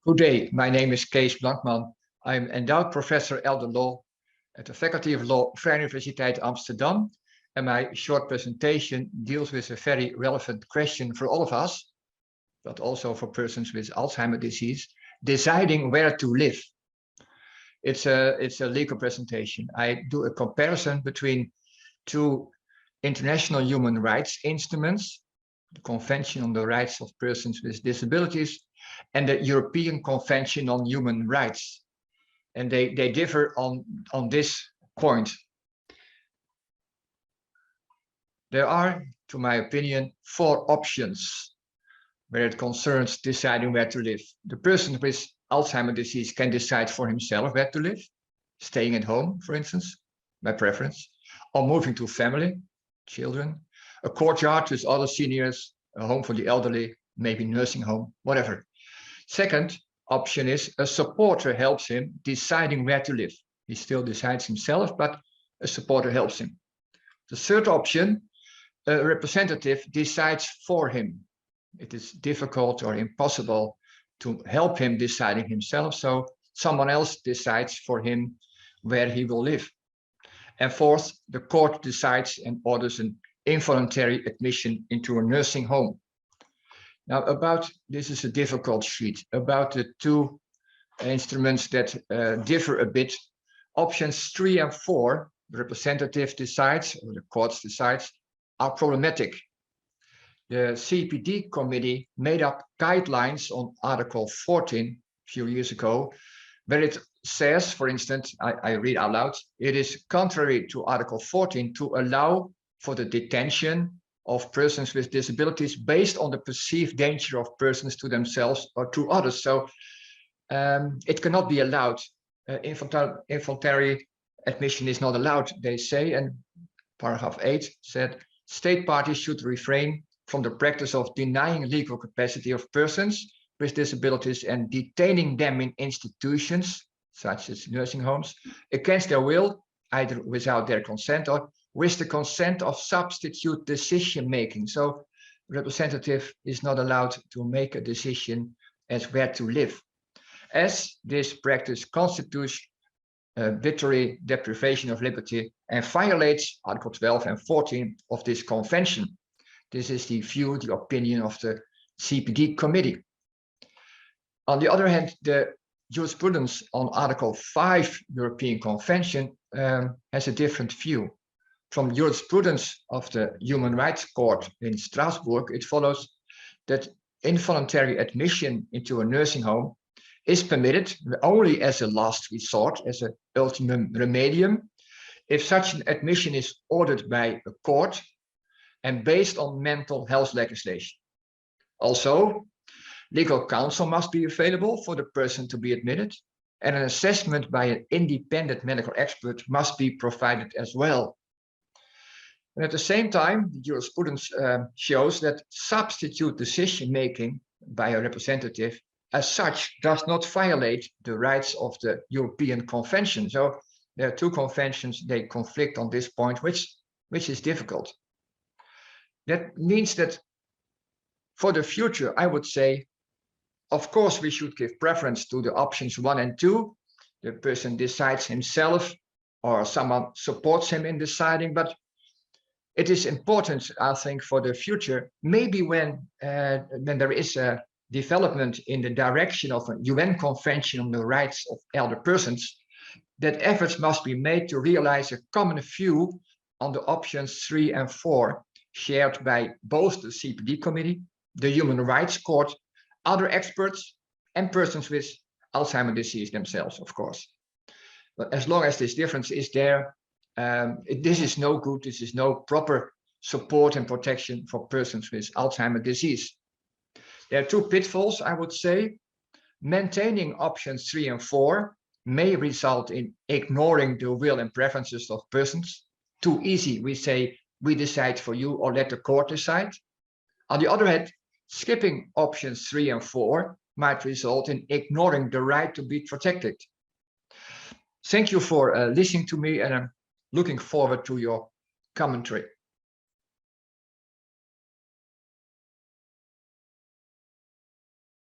Good day, my name is Kees BLANKMAN. I'm endowed professor elder law at the Faculty of Law, Vrije Universiteit Amsterdam. And my short presentation deals with a very relevant question for all of us, but also for persons with Alzheimer disease, deciding where to live. It's a legal presentation. I do a comparison between two international human rights instruments, the Convention on the Rights of Persons with Disabilities and the European Convention on Human Rights. And they differ on this point. There are, to my opinion, 4 options where it concerns deciding where to live. The person with Alzheimer's disease can decide for himself where to live, staying at home, for instance, by preference, or moving to family, children, a courtyard with other seniors, a home for the elderly, maybe nursing home, whatever. Second option is a supporter helps him deciding where to live. He still decides himself, but a supporter helps him. The third option, a representative decides for him. It is difficult or impossible to help him deciding himself, so someone else decides for him where he will live. And fourth, the court decides and orders an involuntary admission into a nursing home. Now, this is a difficult sheet, about the 2 instruments that differ a bit. Options 3 and 4, the representative decides, or the courts decides, are problematic. The CPD committee made up guidelines on Article 14 a few years ago, where it says, for instance, I read out loud, it is contrary to Article 14 to allow for the detention of persons with disabilities based on the perceived danger of persons to themselves or to others. So it cannot be allowed. Involuntary admission is not allowed, they say, and paragraph 8 said, state parties should refrain from the practice of denying legal capacity of persons with disabilities and detaining them in institutions, such as nursing homes, against their will, either without their consent or with the consent of substitute decision making. So the representative is not allowed to make a decision as where to live, as this practice constitutes arbitrary deprivation of liberty and violates Article 12 and 14 of this convention. This is the view, the opinion of the CPD committee. On the other hand, the jurisprudence on Article 5 European Convention has a different view. From jurisprudence of the Human Rights Court in Strasbourg, it follows that involuntary admission into a nursing home is permitted only as a last resort, as an ultimum remedium, if such an admission is ordered by a court and based on mental health legislation. Also, legal counsel must be available for the person to be admitted, and an assessment by an independent medical expert must be provided as well. And at the same time, the jurisprudence shows that substitute decision-making by a representative as such does not violate the rights of the European Convention. So there are 2 conventions, they conflict on this point, which is difficult. That means that for the future, I would say, of course, we should give preference to the options 1 and 2. The person decides himself or someone supports him in deciding, but it is important, I think, for the future, maybe when there is a development in the direction of a UN Convention on the Rights of Elder Persons, that efforts must be made to realize a common view on the options 3 and 4, shared by both the CPD committee, the Human Rights Court, other experts, and persons with Alzheimer's disease themselves, of course. But as long as this difference is there, this is no good, this is no proper support and protection for persons with Alzheimer's disease. There are 2 pitfalls, I would say. Maintaining options 3 and 4 may result in ignoring the will and preferences of persons. Too easy, we say, we decide for you or let the court decide. On the other hand, skipping options 3 and 4 might result in ignoring the right to be protected. Thank you for listening to me, and I'm looking forward to your commentary.